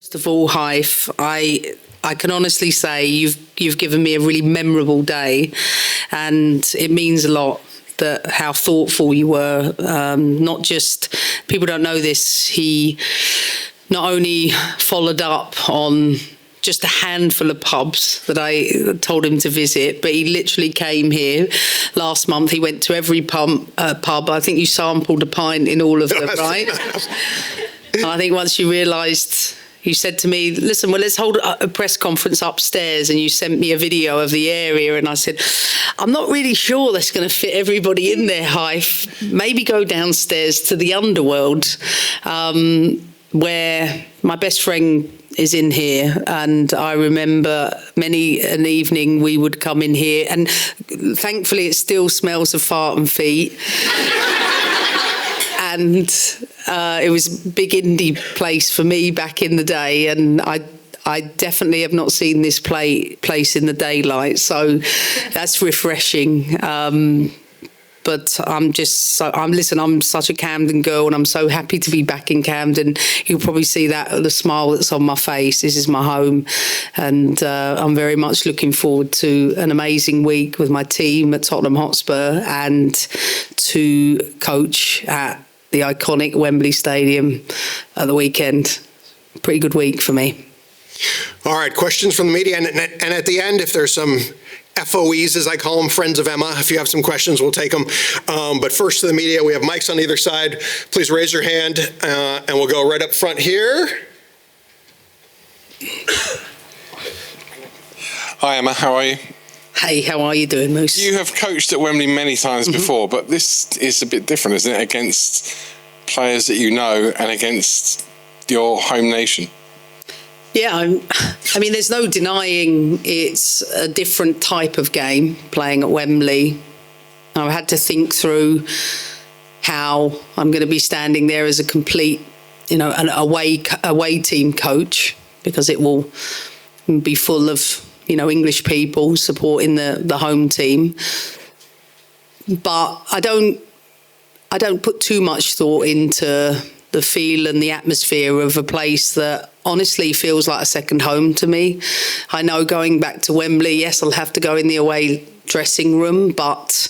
First of all, Hyfe, I can honestly say you've given me a really memorable day, and it means a lot that how thoughtful you were. Not just, people don't know this, he not only followed up on just a handful of pubs that I told him to visit, but he literally came here last month. He went to every pub. I think you sampled a pint in all of them, right? And I think once you realised, you said to me, listen, well, let's hold a press conference upstairs, and you sent me a video of the area, and I said, I'm not really sure that's going to fit everybody in there, Hyfe. Maybe go downstairs to the underworld, where my best friend is in here. And I remember many an evening we would come in here, and thankfully it still smells of fart and feet. And it was a big indie place for me back in the day, and I definitely have not seen this place in the daylight, so that's refreshing. But I'm such a Camden girl, and I'm so happy to be back in Camden. You'll probably see that, the smile that's on my face. This is my home, and I'm very much looking forward to an amazing week with my team at Tottenham Hotspur, and to coach at the iconic Wembley Stadium at the weekend. Pretty good week for me. All right, questions from the media, and at the end, if there's some FOEs, as I call them, friends of Emma, if you have some questions, we'll take them. But first to the media, we have mics on either side. Please raise your hand, and we'll go right up front here. Hi, Emma, how are you? Hey, how are you doing, Moose? You have coached at Wembley many times before, but this is a bit different, isn't it, against players that you know and against your home nation? Yeah, I mean, there's no denying it's a different type of game playing at Wembley. I've had to think through how I'm going to be standing there as a complete, an away team coach, because it will be full of English people supporting the home team. But I don't put too much thought into the feel and the atmosphere of a place that honestly feels like a second home to me. I know going back to Wembley, yes, I'll have to go in the away dressing room, but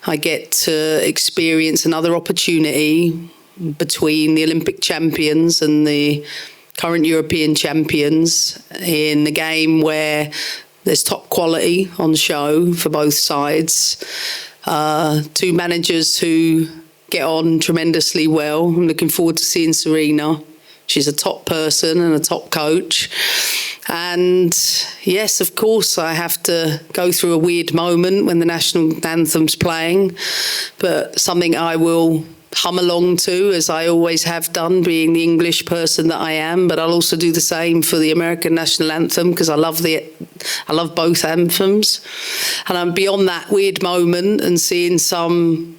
I get to experience another opportunity between the Olympic champions and the current European champions in a game where there's top quality on show for both sides. Two managers who get on tremendously well. I'm looking forward to seeing Sarina. She's a top person and a top coach. And yes, of course, I have to go through a weird moment when the national anthem's playing, but something I will hum along to, as I always have done, being the English person that I am. But I'll also do the same for the American national anthem, because I love both anthems. And I'm beyond that weird moment and seeing some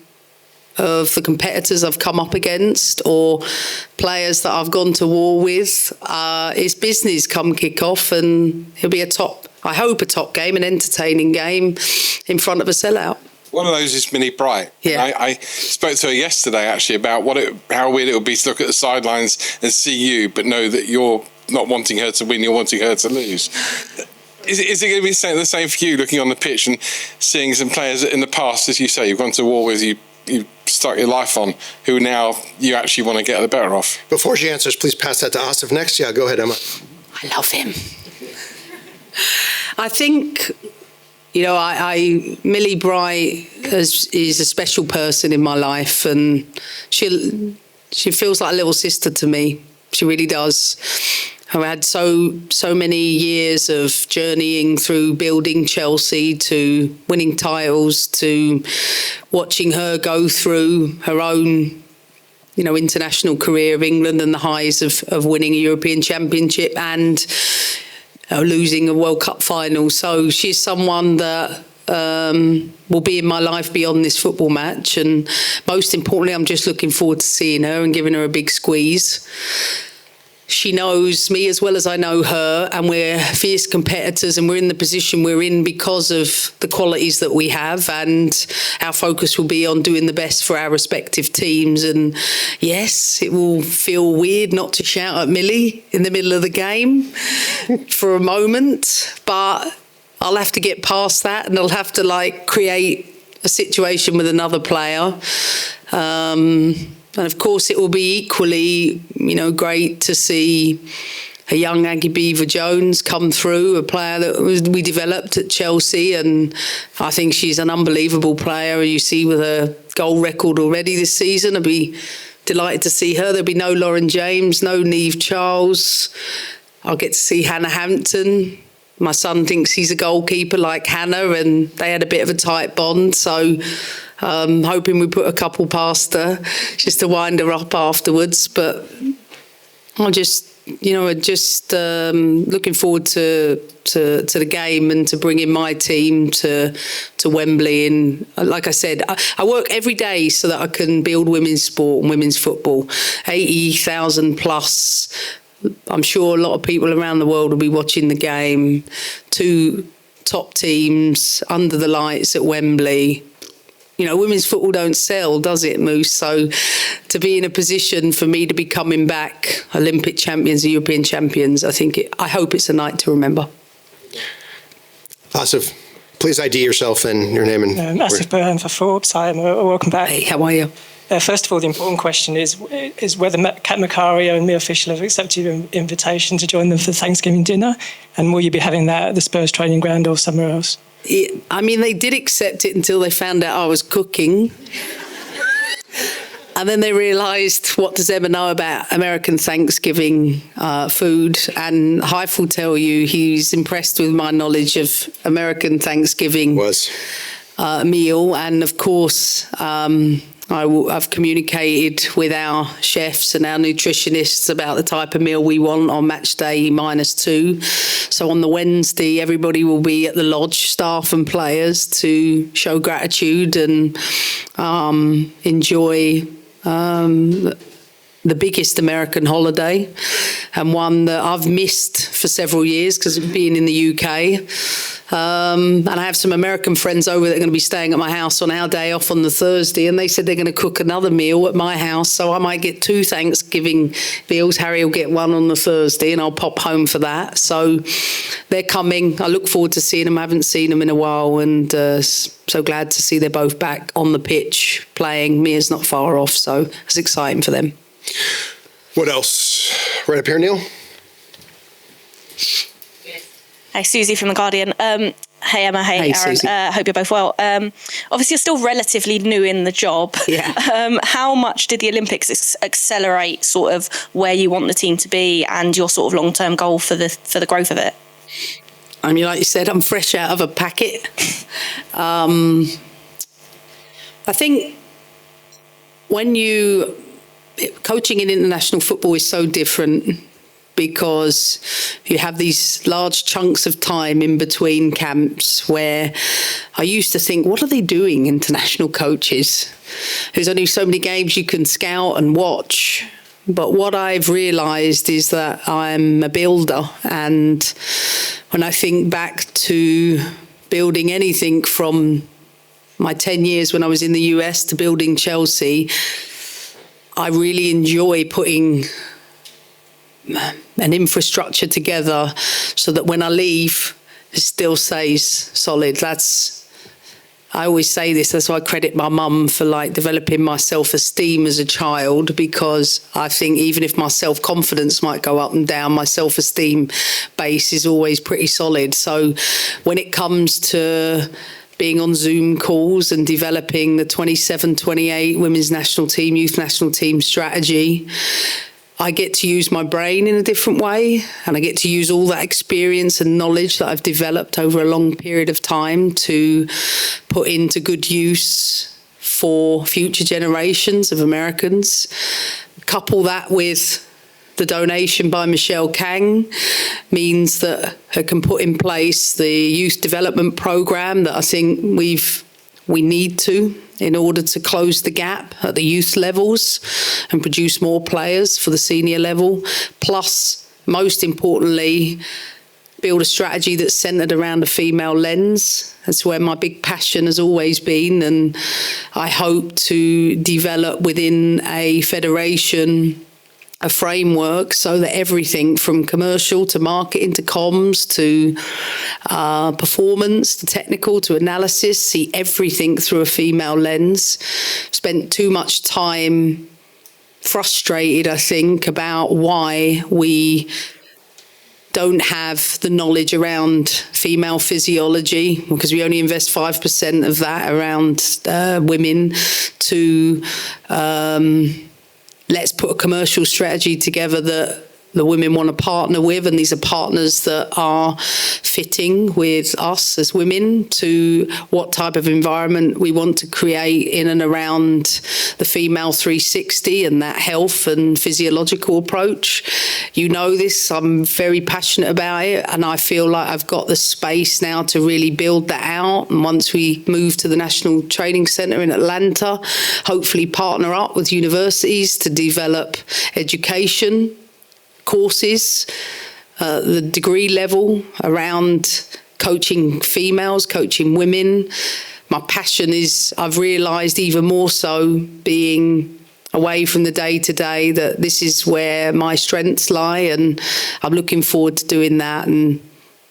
of the competitors I've come up against or players that I've gone to war with. It's business come kick-off, and it'll be I hope a top game, an entertaining game in front of a sellout. One of those is Millie Bright. Yeah. I spoke to her yesterday, actually, about how weird it would be to look at the sidelines and see you, but know that you're not wanting her to win, you're wanting her to lose. Is it going to be the same for you, looking on the pitch and seeing some players in the past, as you say, you've gone to war with, you start your life on, who now you actually want to get the better of? Before she answers, please pass that to Asif next. Yeah, go ahead, Emma. I love him. I think, Millie Bright is a special person in my life, and she feels like a little sister to me. She really does. I had so many years of journeying through building Chelsea to winning titles to watching her go through her own, international career of England and the highs of winning a European Championship and losing a World Cup final. So she's someone that will be in my life beyond this football match. And most importantly, I'm just looking forward to seeing her and giving her a big squeeze. she knows me as well as I know her, and we're fierce competitors, and we're in the position we're in because of the qualities that we have, and our focus will be on doing the best for our respective teams. And yes, it will feel weird not to shout at Millie in the middle of the game for a moment, but I'll have to get past that, and I'll have to create a situation with another player. And of course, it will be equally, great to see a young Aggie Beever-Jones come through, a player that we developed at Chelsea, and I think she's an unbelievable player. You see with her goal record already this season, I'd be delighted to see her. There'll be no Lauren James, no Niamh Charles. I'll get to see Hannah Hampton. My son thinks he's a goalkeeper like Hannah, and they had a bit of a tight bond, so hoping we put a couple past her just to wind her up afterwards. But I'm just looking forward to the game and to bringing my team to Wembley. And like I said, I work every day so that I can build women's sport and women's football. 80,000 plus. I'm sure a lot of people around the world will be watching the game. 2 top teams under the lights at Wembley. Women's football don't sell, does it, Moose? So to be in a position for me to be coming back Olympic champions, European champions, I hope it's a night to remember. Asif, please ID yourself and your name. Asif Burhan for Forbes. Hi, welcome back. Hey, how are you? First of all, the important question is whether Kat Macario and Mia Fischler have accepted your invitation to join them for the Thanksgiving dinner, and will you be having that at the Spurs training ground or somewhere else? They did accept it until they found out I was cooking. And then they realised, what does Emma know about American Thanksgiving food? And Hyfe will tell you he's impressed with my knowledge of American Thanksgiving meal. And of course, I've communicated with our chefs and our nutritionists about the type of meal we want on match day -2. So on the Wednesday, everybody will be at the lodge, staff and players, to show gratitude and enjoy the biggest American holiday, and one that I've missed for several years because of being in the UK. And I have some American friends over that are going to be staying at my house on our day off on the Thursday, and they said they're going to cook another meal at my house, so I might get 2 Thanksgiving meals. Harry will get one on the Thursday, and I'll pop home for that. So they're coming. I look forward to seeing them. I haven't seen them in a while, and so glad to see they're both back on the pitch playing. Mia's not far off, so it's exciting for them. What else? Right up here, Neil. Hey, Susie from The Guardian. Hey, Emma. Hey, Aaron. Hope you're both well. Obviously, you're still relatively new in the job. Yeah. How much did the Olympics accelerate sort of where you want the team to be and your sort of long-term goal for the growth of it? Like you said, I'm fresh out of a packet. I think coaching in international football is so different, because you have these large chunks of time in between camps where I used to think, what are they doing, international coaches? There's only so many games you can scout and watch. But what I've realised is that I'm a builder, and when I think back to building anything from my 10 years when I was in the US to building Chelsea, I really enjoy putting an infrastructure together so that when I leave, it still stays solid. I always say this, that's why I credit my mum for developing my self-esteem as a child, because I think even if my self-confidence might go up and down, my self-esteem base is always pretty solid. So when it comes to being on Zoom calls and developing the 27-28 women's national team, youth national team strategy, I get to use my brain in a different way, and I get to use all that experience and knowledge that I've developed over a long period of time to put into good use for future generations of Americans. Couple that with the donation by Michelle Kang means that I can put in place the youth development program that I think we've we need to in order to close the gap at the youth levels and produce more players for the senior level. Plus, most importantly, build a strategy that's centred around a female lens. That's where my big passion has always been, and I hope to develop within a federation a framework so that everything from commercial to marketing to comms to performance to technical to analysis, see everything through a female lens. Spent too much time frustrated, I think, about why we don't have the knowledge around female physiology, because we only invest 5% of that around women to let's put a commercial strategy together that the women want to partner with, and these are partners that are fitting with us as women to what type of environment we want to create in and around the female 360 and that health and physiological approach. You know this, I'm very passionate about it, and I feel like I've got the space now to really build that out. And once we move to the National Training Centre in Atlanta, hopefully partner up with universities to develop education courses, the degree level around coaching females, coaching women. My passion is, I've realised even more so being away from the day-to-day, that this is where my strengths lie, and I'm looking forward to doing that. And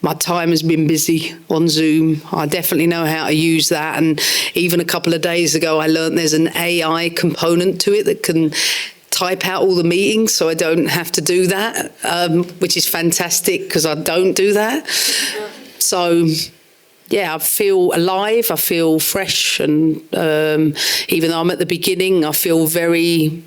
my time has been busy on Zoom. I definitely know how to use that, and even a couple of days ago I learned there's an AI component to it that can type out all the meetings, so I don't have to do that, which is fantastic because I don't do that. So, yeah, I feel alive, I feel fresh, and even though I'm at the beginning, I feel very,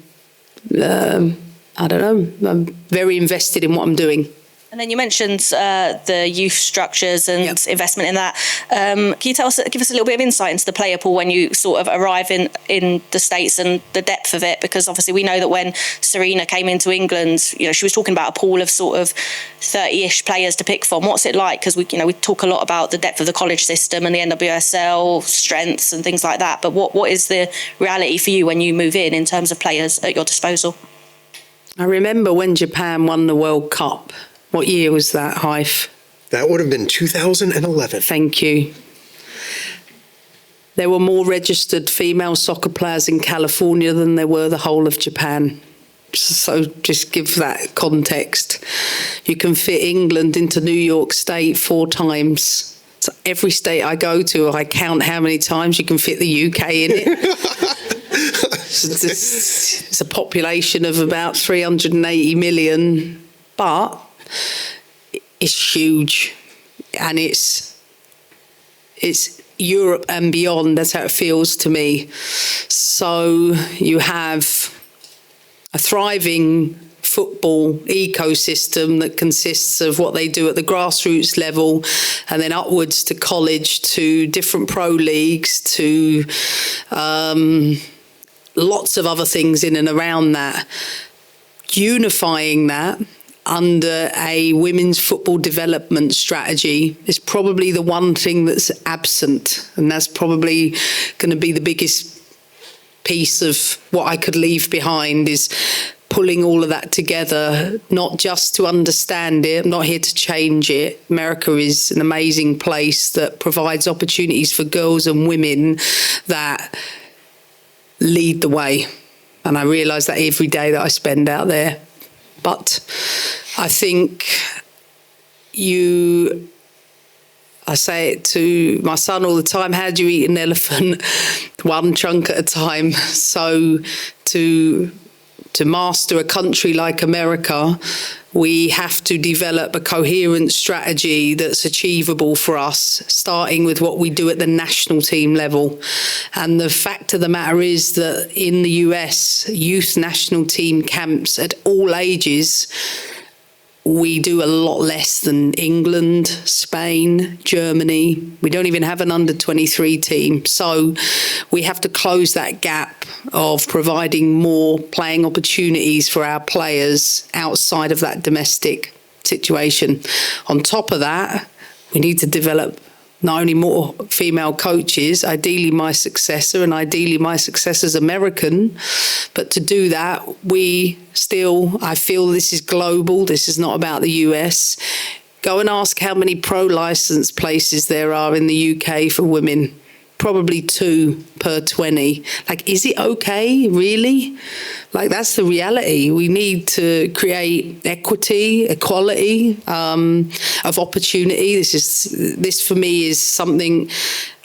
I'm very invested in what I'm doing. And then you mentioned the youth structures and investment in that. Can you give us a little bit of insight into the player pool when you sort of arrive in the States and the depth of it? Because obviously we know that when Serena came into England, you know, she was talking about a pool of sort of 30-ish players to pick from. What's it like? Because we talk a lot about the depth of the college system and the NWSL strengths and things like that. But what is the reality for you when you move in terms of players at your disposal? I remember when Japan won the World Cup. What year was that, Hyfe? That would have been 2011. Thank you. There were more registered female soccer players in California than there were the whole of Japan. So just give that context. You can fit England into New York State 4 times. So every state I go to, I count how many times you can fit the UK in it. It's a population of about 380 million, but it's huge, and it's Europe and beyond. That's how it feels to me. So you have a thriving football ecosystem that consists of what they do at the grassroots level, and then upwards to college, to different pro leagues, to lots of other things in and around that. Unifying that under a women's football development strategy is probably the one thing that's absent, and that's probably going to be the biggest piece of what I could leave behind, is pulling all of that together, not just to understand it. I'm not here to change it. America is an amazing place that provides opportunities for girls and women that lead the way, and I realise that every day that I spend out there. But I think I say it to my son all the time, how do you eat an elephant? One chunk at a time. So to master a country like America, we have to develop a coherent strategy that's achievable for us, starting with what we do at the national team level. And the fact of the matter is that in the US, youth national team camps at all ages, we do a lot less than England, Spain, Germany. We don't even have an under-23 team. So we have to close that gap of providing more playing opportunities for our players outside of that domestic situation. On top of that, we need to develop not only more female coaches, ideally my successor, and ideally my successor's American. But to do that, I feel this is global. This is not about the US. Go and ask how many pro license places there are in the UK for women. Probably 2 per 20. Like, is it okay, really? Like, that's the reality. We need to create equity, equality of opportunity. This for me is something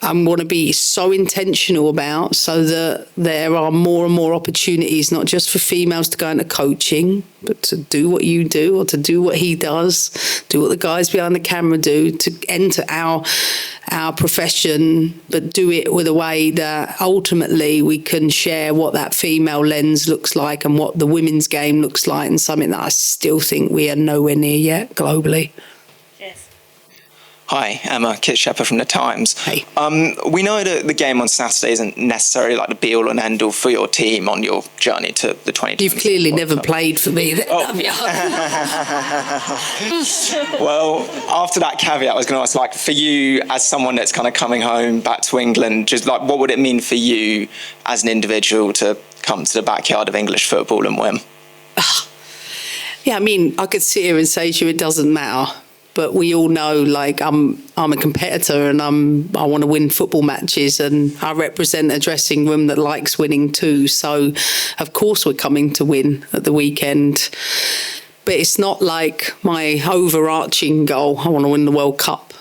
I want to be so intentional about, so that there are more and more opportunities, not just for females to go into coaching, but to do what you do, or to do what he does, do what the guys behind the camera do, to enter our profession, but do it with a way that ultimately we can share what that female lens looks like and what the women's game looks like, and something that I still think we are nowhere near yet globally. Hi, Emma, Kit Shepherd from The Times. Hey. We know that the game on Saturday isn't necessarily like the be-all and end-all for your team on your journey to the 2020. You've clearly never played for me. Well, after that caveat, I was going to ask, like, for you as someone that's kind of coming home back to England, just like, what would it mean for you as an individual to come to the backyard of English football and win? Yeah, I mean, I could sit here and say to you it doesn't matter. But we all know, like, I'm a competitor, and I want to win football matches, and I represent a dressing room that likes winning too. So, of course, we're coming to win at the weekend. But it's not like my overarching goal. I want to win the World Cup.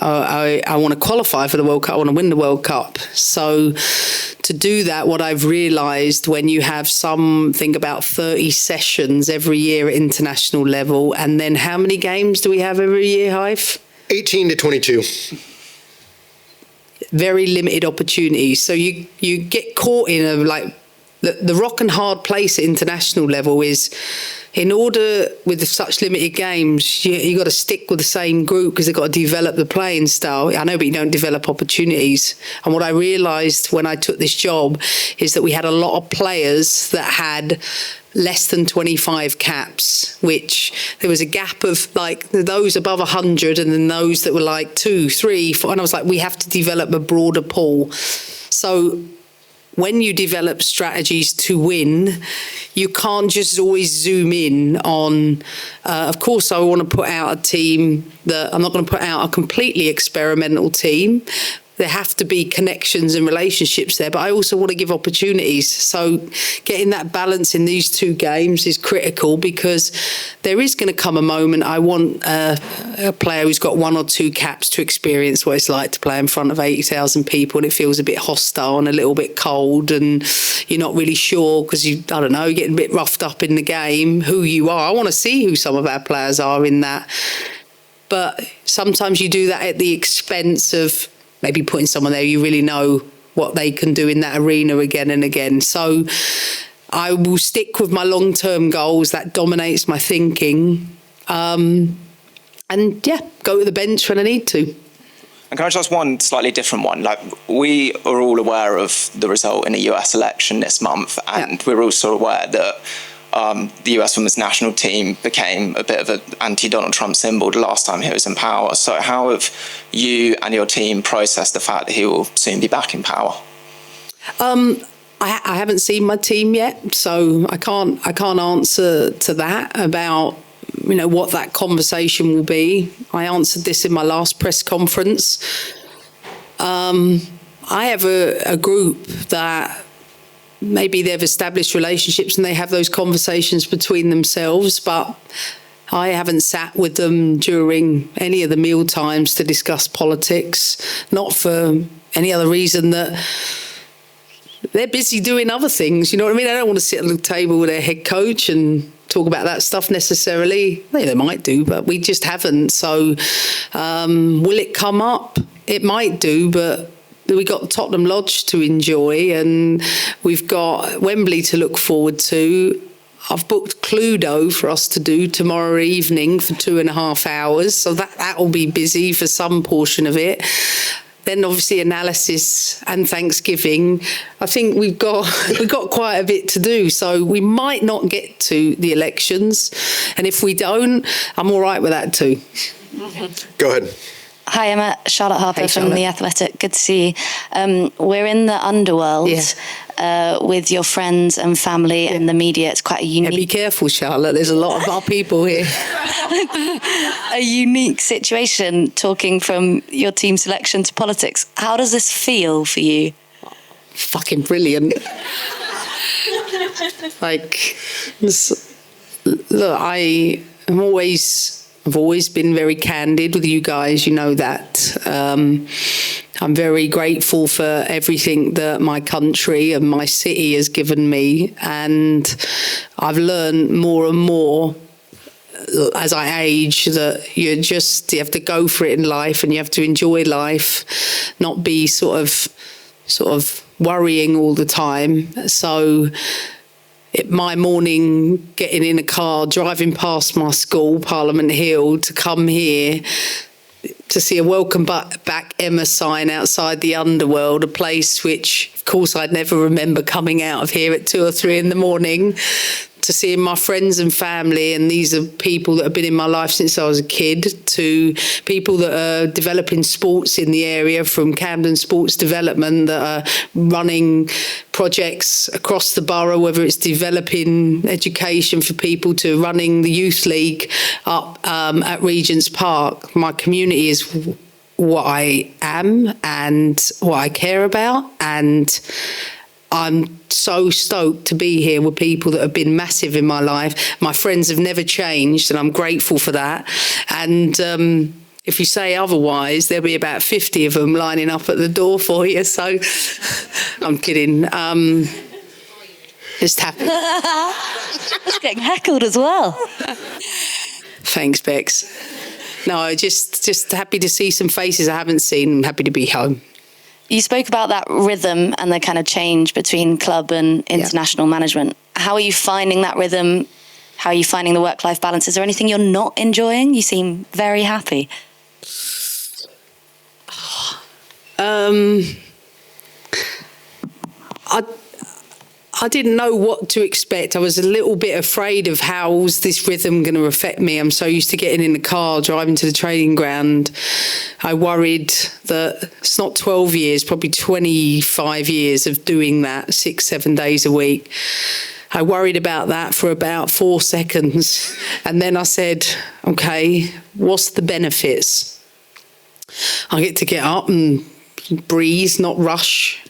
I want to qualify for the World Cup. I want to win the World Cup. So to do that, what I've realised, when you have something about 30 sessions every year at international level, and then how many games do we have every year, Hive? 18 to 22. Very limited opportunities. So you get caught in a, like, the rock and hard place at international level is, in order, with such limited games, you got to stick with the same group because they've got to develop the playing style. I know, but you don't develop opportunities. And what I realised when I took this job is that we had a lot of players that had less than 25 caps, which there was a gap of like those above 100 and then those that were like 2, 3, 4. And I was like, we have to develop a broader pool. So when you develop strategies to win, you can't just always zoom in on, of course, I want to put out a team that I'm not going to put out a completely experimental team. There have to be connections and relationships there, but I also want to give opportunities. So getting that balance in these two games is critical, because there is going to come a moment I want a player who's got 1 or 2 caps to experience what it's like to play in front of 80,000 people, and it feels a bit hostile and a little bit cold, and you're not really sure because you're getting a bit roughed up in the game, who you are. I want to see who some of our players are in that. But sometimes you do that at the expense of maybe putting someone there you really know what they can do in that arena again and again. So I will stick with my long-term goals. That dominates my thinking. And yeah, go to the bench when I need to. And can I just ask one slightly different one? Like, we are all aware of the result in the US election this month, and we're also aware that the US women's national team became a bit of an anti-Donald Trump symbol the last time he was in power. So how have you and your team processed the fact that he will soon be back in power? I haven't seen my team yet, so I can't answer to that about what that conversation will be. I answered this in my last press conference. I have a group that maybe they've established relationships and they have those conversations between themselves, but I haven't sat with them during any of the meal times to discuss politics, not for any other reason that they're busy doing other things. You know what I mean? I don't want to sit at the table with their head coach and talk about that stuff necessarily. They might do, but we just haven't. So will it come up? It might do, but we got Tottenham Lodge to enjoy, and we've got Wembley to look forward to. I've booked Cluedo for us to do tomorrow evening for 2.5 hours, so that will be busy for some portion of it. Then obviously analysis and Thanksgiving. I think we've got quite a bit to do, so we might not get to the elections, and if we don't, I'm all right with that too. Go ahead. Hi, Emma. Charlotte Harper Hey, from Charlotte. The Athletic. Good to see you. We're in the underworld with your friends and family and the media. It's quite a Yeah, be unique, careful, Charlotte. There's a lot of our people here. a unique situation talking from your team selection to politics. How does this feel for you? Fucking brilliant. Like, look, I've always been very candid with you guys. You know that. I'm very grateful for everything that my country and my city has given me, and I've learned more and more as I age that you have to go for it in life, and you have to enjoy life, not be sort of worrying all the time. So my morning, getting in a car, driving past my school, Parliament Hill, to come here to see a welcome back Emma sign outside the underworld, a place which, of course, I'd never remember coming out of here at 2 or 3 in the morning, to seeing my friends and family, and these are people that have been in my life since I was a kid, to people that are developing sports in the area, from Camden Sports Development, that are running projects across the borough, whether it's developing education for people, to running the youth league up at Regent's Park. My community is what I am and what I care about, and I'm so stoked to be here with people that have been massive in my life. My friends have never changed, and I'm grateful for that. And if you say otherwise, there'll be about 50 of them lining up at the door for you. So I'm kidding. Just happy. It's getting heckled as well. Thanks, Bex. No, just happy to see some faces I haven't seen, and happy to be home. You spoke about that rhythm and the kind of change between club and international management. How are you finding that rhythm? How are you finding the work-life balance? Is there anything you're not enjoying? You seem very happy. I didn't know what to expect. I was a little bit afraid of how's this rhythm going to affect me. I'm so used to getting in the car, driving to the training ground. I worried that it's not 12 years, probably 25 years of doing that 6-7 days a week. I worried about that for about 4 seconds. And then I said, okay, what's the benefits? I get to get up and breathe, not rush.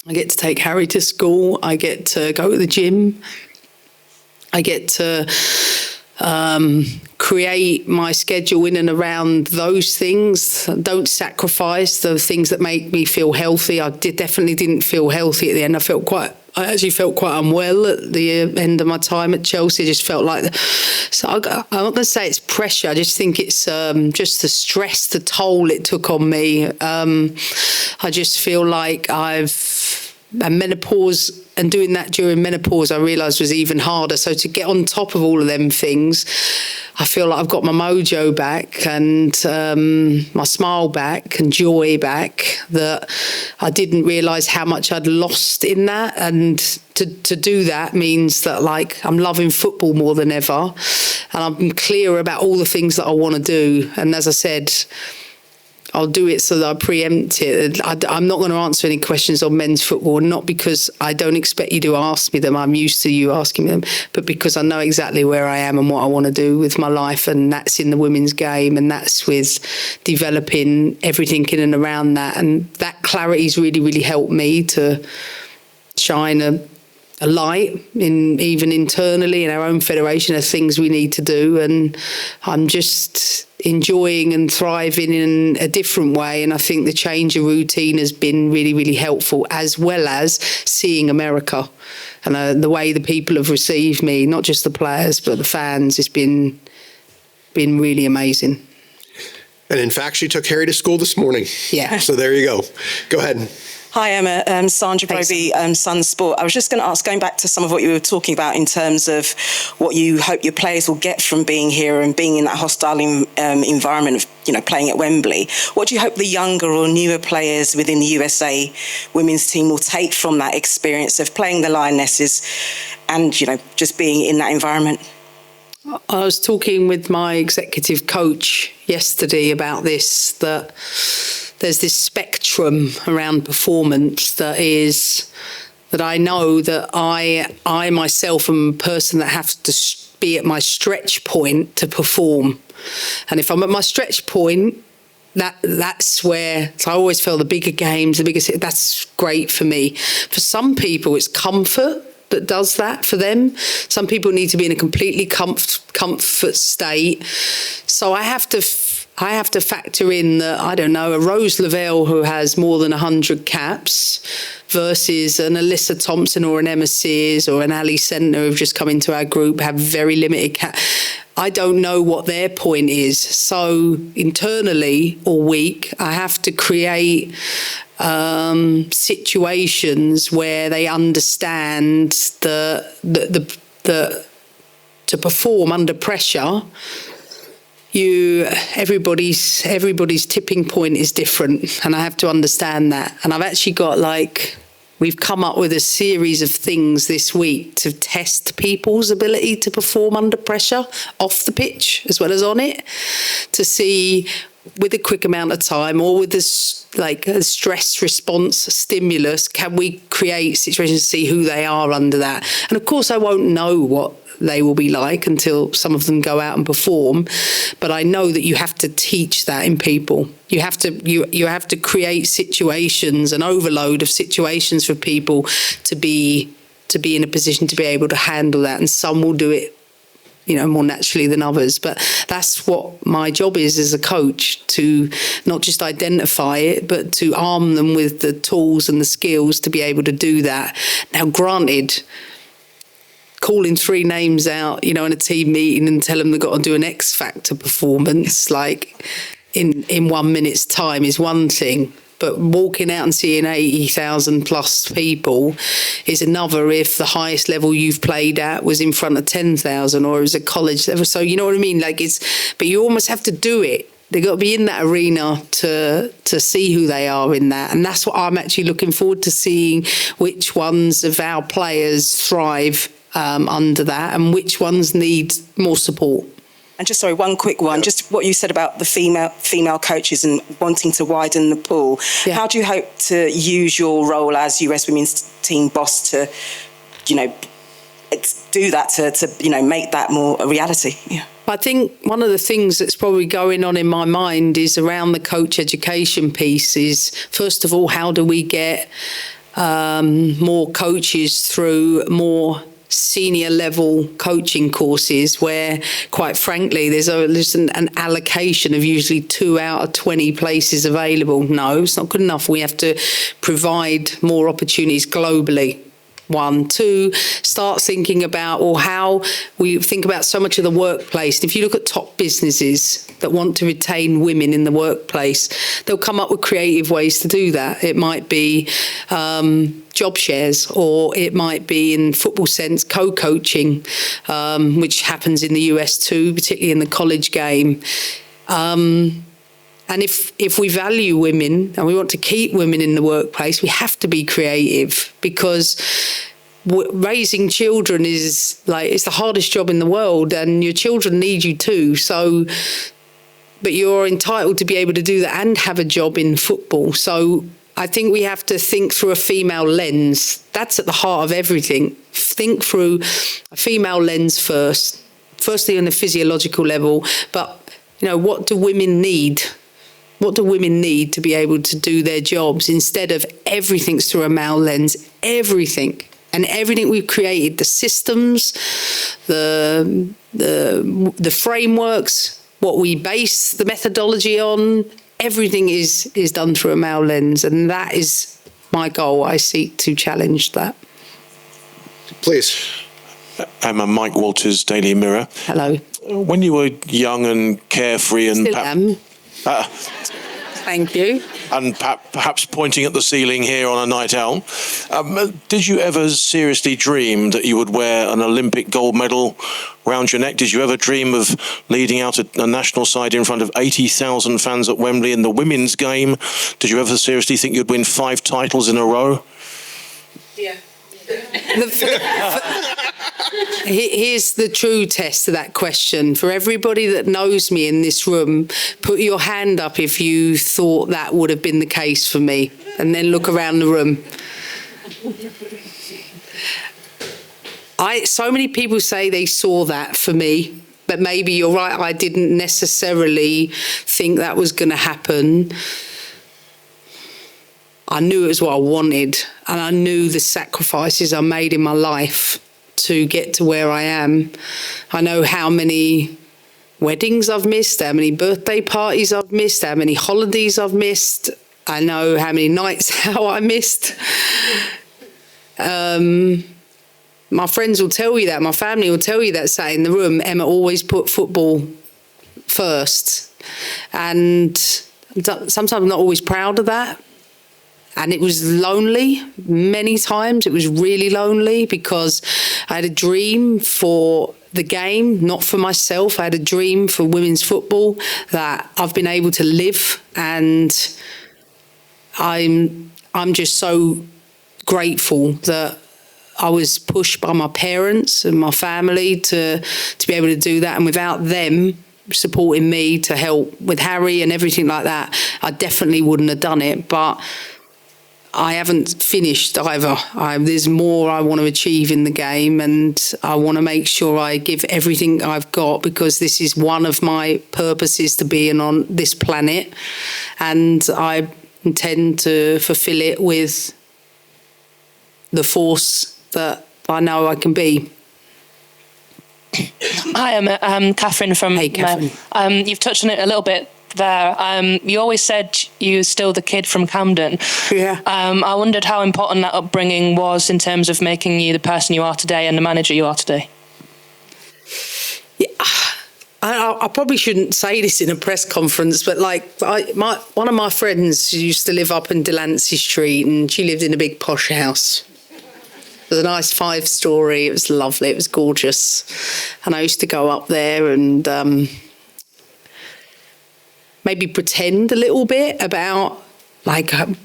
I get to take Harry to school. I get to go to the gym. I get to create my schedule in and around those things. Don't sacrifice the things that make me feel healthy. I definitely didn't feel healthy at the end. I actually felt quite unwell at the end of my time at Chelsea. I just felt like, so I'm not going to say it's pressure. I just think it's just the stress, the toll it took on me. I just feel like and menopause, and doing that during menopause, I realised was even harder. So to get on top of all of them things, I feel like I've got my mojo back and my smile back and joy back, that I didn't realise how much I'd lost in that. And to do that means that, like, I'm loving football more than ever, and I'm clear about all the things that I want to do. And as I said, I'll do it so that I preempt it. I'm not going to answer any questions on men's football, not because I don't expect you to ask me them. I'm used to you asking me them, but because I know exactly where I am and what I want to do with my life, and that's in the women's game, and that's with developing everything in and around that. And that clarity's really, really helped me to shine a light even internally in our own federation of things we need to do. And I'm just enjoying and thriving in a different way. And I think the change of routine has been really, really helpful, as well as seeing America and the way the people have received me, not just the players, but the fans. It's been really amazing. And in fact, she took Harry to school this morning. Yeah. So there you go. Go ahead. Hi, Emma. Sandra Broby, Sun Sport. I was just going to ask, going back to some of what you were talking about in terms of what you hope your players will get from being here and being in that hostile environment of, playing at Wembley. What do you hope the younger or newer players within the USA women's team will take from that experience of playing the Lionesses and, just being in that environment? I was talking with my executive coach yesterday about this, that there's this spectrum around performance that I know that I myself am a person that has to be at my stretch point to perform. And if I'm at my stretch point, that's where, so I always feel the bigger games, that's great for me. For some people, it's comfort that does that for them. Some people need to be in a completely comfort state. So I have to factor in that, I don't know, a Rose Lavelle who has more than 100 caps versus an Alyssa Thompson or an Emma Sears or an Ali Sentner who've just come into our group, have very limited cap. I don't know what their point is. So internally all week, I have to create situations where they understand the to perform under pressure, everybody's tipping point is different, and I have to understand that. And I've actually got we've come up with a series of things this week to test people's ability to perform under pressure off the pitch as well as on it, to see with a quick amount of time or with this a stress response stimulus, can we create situations to see who they are under that? And of course I won't know what they will be like until some of them go out and perform, but I know that you have to teach that in people. You have to create situations, an overload of situations for people to be in a position to be able to handle that, and some will do it more naturally than others. But that's what my job is as a coach, to not just identify it, but to arm them with the tools and the skills to be able to do that. Now, granted, calling 3 names out, in a team meeting and tell them they've got to do an X Factor performance, in 1 minute's time is one thing. But walking out and seeing 80,000 plus people is another if the highest level you've played at was in front of 10,000 or it was a college level. So you know what I mean? But you almost have to do it. They've got to be in that arena to see who they are in that. And that's what I'm actually looking forward to seeing, which ones of our players thrive under that and which ones need more support. And just, sorry, one quick one, just what you said about the female coaches and wanting to widen the pool. Yeah. How do you hope to use your role as US Women's Team boss to, do that, to make that more a reality? Yeah. I think one of the things that's probably going on in my mind is around the coach education piece is, first of all, how do we get more coaches through more senior level coaching courses where, quite frankly, there's an allocation of usually 2 out of 20 places available. No, it's not good enough. We have to provide more opportunities globally. 1, 2, start thinking about, how we think about so much of the workplace. And if you look at top businesses that want to retain women in the workplace, they'll come up with creative ways to do that. It might be job shares, or it might be, in football sense, co-coaching, which happens in the US too, particularly in the college game. And if we value women and we want to keep women in the workplace, we have to be creative, because raising children is it's the hardest job in the world, and your children need you too. So, but you're entitled to be able to do that and have a job in football. So I think we have to think through a female lens. That's at the heart of everything. Think through a female lens firstly on the physiological level, but what do women need? What do women need to be able to do their jobs, instead of everything's through a male lens? Everything. And everything we've created, the systems, the frameworks, what we base the methodology on, everything is done through a male lens. And that is my goal. I seek to challenge that. Please. I'm Mike Walters, Daily Mirror. Hello. When you were young and carefree and... Still am. Thank you. And perhaps pointing at the ceiling here on a night out, did you ever seriously dream that you would wear an Olympic gold medal round your neck? Did you ever dream of leading out a national side in front of 80,000 fans at Wembley in the women's game? Did you ever seriously think you'd win 5 titles in a row? Yeah. Here's the true test of that question. For everybody that knows me in this room, put your hand up if you thought that would have been the case for me, and then look around the room. So many people say they saw that for me, but maybe you're right, I didn't necessarily think that was going to happen. I knew it was what I wanted, and I knew the sacrifices I made in my life to get to where I am. I know how many weddings I've missed, how many birthday parties I've missed, how many holidays I've missed. I know how many nights out I missed. My friends will tell you that, my family will tell you that, sat in the room. Emma always put football first. And sometimes I'm not always proud of that. And it was lonely many times. It was really lonely because I had a dream for the game, not for myself. I had a dream for women's football that I've been able to live, and I'm just so grateful that I was pushed by my parents and my family to be able to do that. And without them supporting me to help with Harry and everything like that, I definitely wouldn't have done it. But I haven't finished either. There's more I want to achieve in the game, and I want to make sure I give everything I've got, because this is one of my purposes to being on this planet, and I intend to fulfill it with the force that I know I can be. Hi, I'm Catherine from... Hey, Catherine. You've touched on it a little bit there. You always said you were still the kid from Camden. Yeah. I wondered how important that upbringing was in terms of making you the person you are today and the manager you are today. Yeah. I probably shouldn't say this in a press conference, but one of my friends used to live up in Delancey Street, and she lived in a big posh house. It was a nice 5-storey. It was lovely. It was gorgeous. And I used to go up there and maybe pretend a little bit about, maybe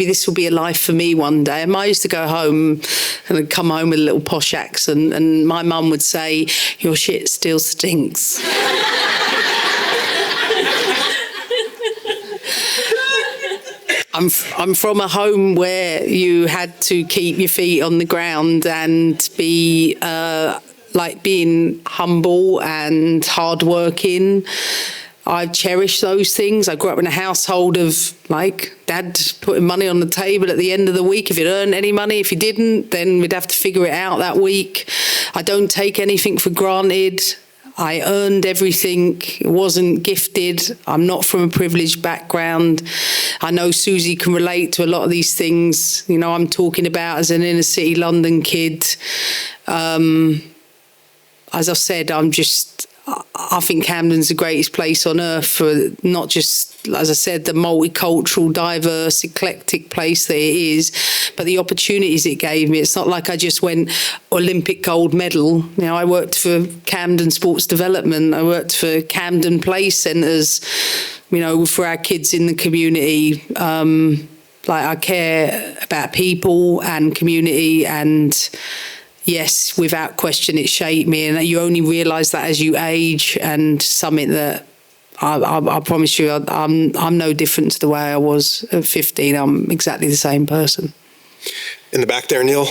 this will be a life for me one day. And I used to go home and I'd come home with a little posh accent, and my mum would say, "Your shit still stinks." I'm from a home where you had to keep your feet on the ground and be being humble and hardworking. I cherish those things. I grew up in a household of Dad putting money on the table at the end of the week if you'd earned any money. If you didn't, then we'd have to figure it out that week. I don't take anything for granted. I earned everything. It wasn't gifted. I'm not from a privileged background. I know Susie can relate to a lot of these things. I'm talking about as an inner city London kid. As I said, I think Camden's the greatest place on earth for not just, as I said, the multicultural, diverse, eclectic place that it is, but the opportunities it gave me. It's not like I just went Olympic gold medal. I worked for Camden Sports Development. I worked for Camden Play Centres, for our kids in the community. I care about people and community, and yes, without question, it shaped me, and you only realise that as you age. And something that I promise you, I'm no different to the way I was at 15. I'm exactly the same person. In the back there, Neil.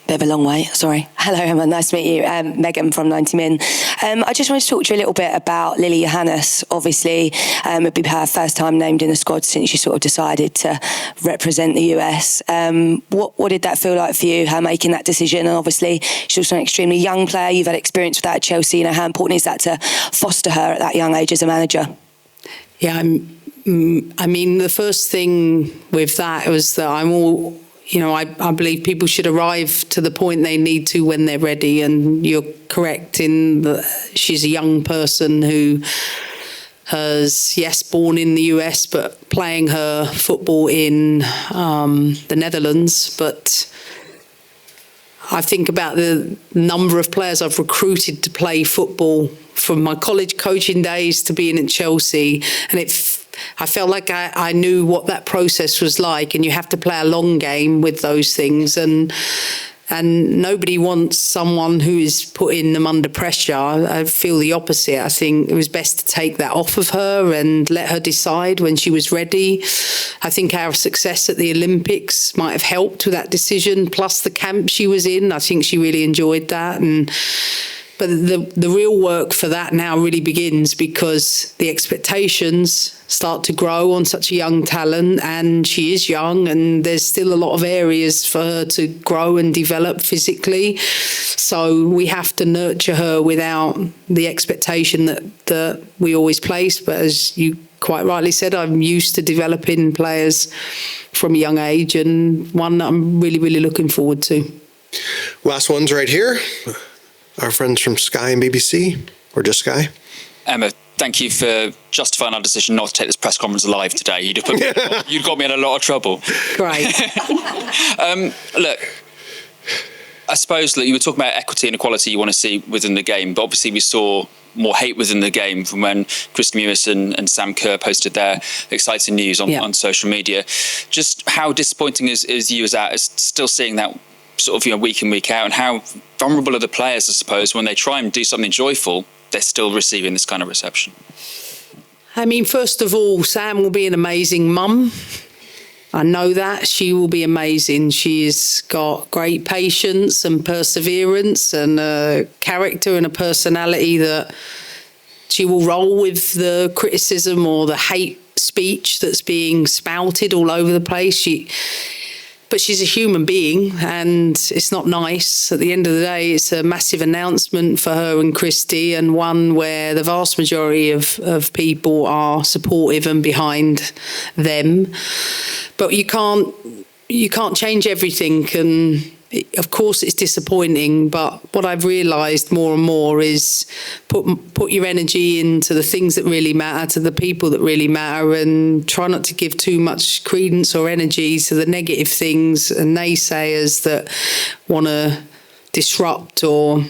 Bit of a long way, sorry. Hello, Emma, nice to meet you. Megan from 90 Min. I just wanted to talk to you a little bit about Lily Johannes. Obviously, it'd be her first time named in the squad since she sort of decided to represent the US. What did that feel like for you, her making that decision? And obviously, she's also an extremely young player. You've had experience with that at Chelsea. How important is that to foster her at that young age as a manager? Yeah, the first thing with that was that I believe people should arrive to the point they need to when they're ready, and you're correct in that she's a young person who has, yes, born in the US, but playing her football in the Netherlands. But I think about the number of players I've recruited to play football from my college coaching days to being at Chelsea, and I felt like I knew what that process was like, and you have to play a long game with those things, and nobody wants someone who is putting them under pressure. I feel the opposite. I think it was best to take that off of her and let her decide when she was ready. I think our success at the Olympics might have helped with that decision, plus the camp she was in. I think she really enjoyed that. But the real work for that now really begins, because the expectations start to grow on such a young talent, and she is young, and there's still a lot of areas for her to grow and develop physically. So we have to nurture her without the expectation that we always place. But as you quite rightly said, I'm used to developing players from a young age, and one that I'm really, really looking forward to. Last one's right here. Our friends from Sky and BBC, or just Sky. Emma, thank you for justifying our decision not to take this press conference live today. You'd got me in a lot of trouble. Great. Look, I suppose that you were talking about equity and equality you want to see within the game, but obviously we saw more hate within the game from when Kristen Mewis and Sam Kerr posted their exciting news on social media. Just how disappointing is you as that, is still seeing that sort of, week in, week out, and how vulnerable are the players, I suppose, when they try and do something joyful, they're still receiving this kind of reception? I mean, first of all, Sam will be an amazing mum. I know that. She will be amazing. She's got great patience and perseverance and a character and a personality that she will roll with the criticism or the hate speech that's being spouted all over the place. But she's a human being, and it's not nice. At the end of the day, it's a massive announcement for her and Christy, and one where the vast majority of people are supportive and behind them. But you can't change everything, and of course it's disappointing, but what I've realised more and more is put your energy into the things that really matter, to the people that really matter, and try not to give too much credence or energy to the negative things and naysayers that want to disrupt or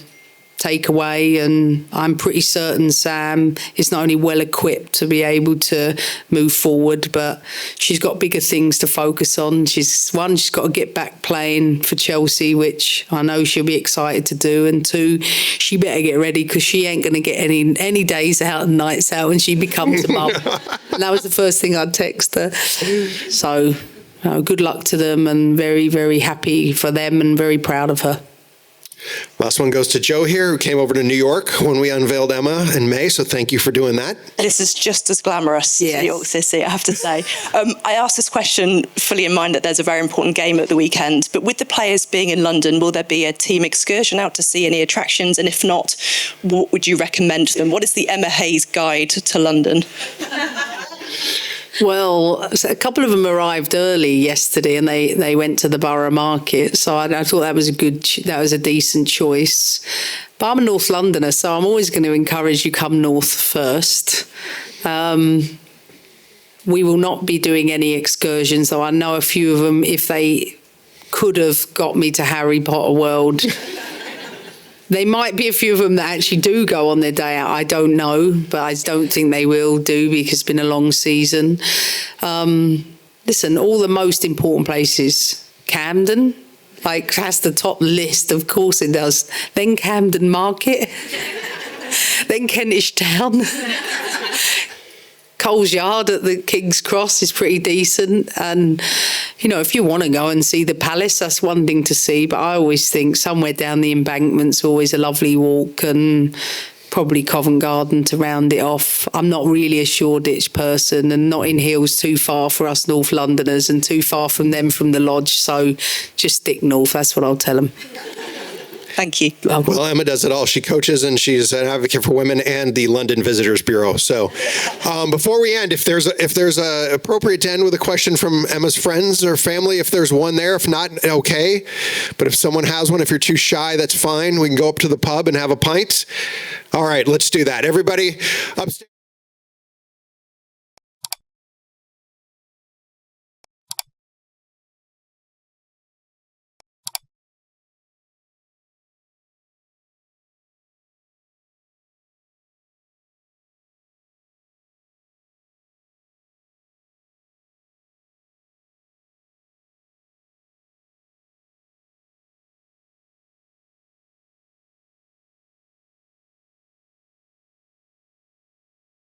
take away. And I'm pretty certain Sam is not only well equipped to be able to move forward, but she's got bigger things to focus on. She's got to get back playing for Chelsea, which I know she'll be excited to do, and two, she better get ready, because she ain't going to get any days out and nights out when she becomes a mum. And that was the first thing I'd text her. So good luck to them, and very, very happy for them and very proud of her. Last one goes to Joe here, who came over to New York when we unveiled Emma in May, so thank you for doing that. This is just as glamorous as New York City, I have to say. I asked this question fully in mind that there's a very important game at the weekend, but with the players being in London, will there be a team excursion out to see any attractions? And if not, what would you recommend to them? What is the Emma Hayes guide to London? Well, a couple of them arrived early yesterday, and they went to the Borough Market. So I thought that was a decent choice. But I'm a North Londoner, so I'm always going to encourage you come north first. We will not be doing any excursions, though I know a few of them, if they could have got me to Harry Potter World. There might be a few of them that actually do go on their day out. I don't know, but I don't think they will do, because it's been a long season. Listen, all the most important places. Camden, has the top list, of course it does. Then Camden Market, then Kentish Town. Coles Yard at the King's Cross is pretty decent. And, if you want to go and see the Palace, that's one thing to see. But I always think somewhere down the Embankment's always a lovely walk, and probably Covent Garden to round it off. I'm not really a Shoreditch person, and Notting Hill's too far for us North Londoners and too far from them from the lodge. So just stick north. That's what I'll tell them. Thank you. Well, Emma does it all. She coaches, and she's an advocate for women and the London Visitors Bureau. So before we end, if there's a appropriate to end with a question from Emma's friends or family, if there's one there, if not, okay. But if someone has one, if you're too shy, that's fine. We can go up to the pub and have a pint. All right, let's do that. Everybody upstairs.